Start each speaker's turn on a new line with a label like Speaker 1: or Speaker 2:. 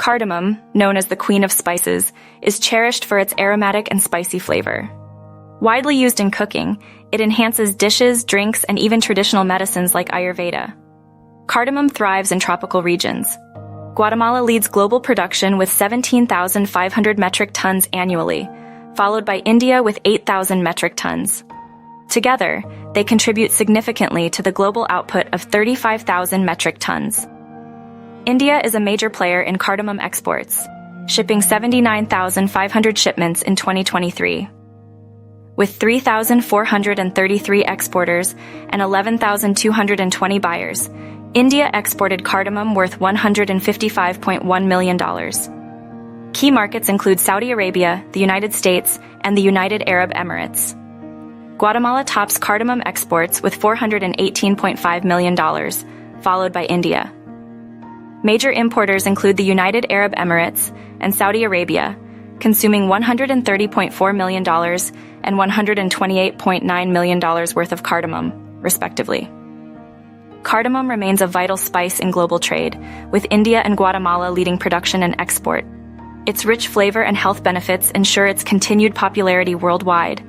Speaker 1: Cardamom, known as the Queen of Spices, is cherished for its aromatic and spicy flavor. Widely used in cooking, it enhances dishes, drinks, and even traditional medicines like Ayurveda. Cardamom thrives in tropical regions. Guatemala leads global production with 17,500 metric tons annually, followed by India with 8,000 metric tons. Together, they contribute significantly to the global output of 35,000 metric tons. India is a major player in cardamom exports, shipping 79,500 shipments in 2023. With 3,433 exporters and 11,220 buyers, India exported cardamom worth $155.1 million. Key markets include Saudi Arabia, the United States, and the United Arab Emirates. Guatemala tops cardamom exports with $418.5 million, followed by India. Major importers include the United Arab Emirates and Saudi Arabia, consuming $130.4 million and $128.9 million worth of cardamom, respectively. Cardamom remains a vital spice in global trade, with India and Guatemala leading production and export. Its rich flavor and health benefits ensure its continued popularity worldwide,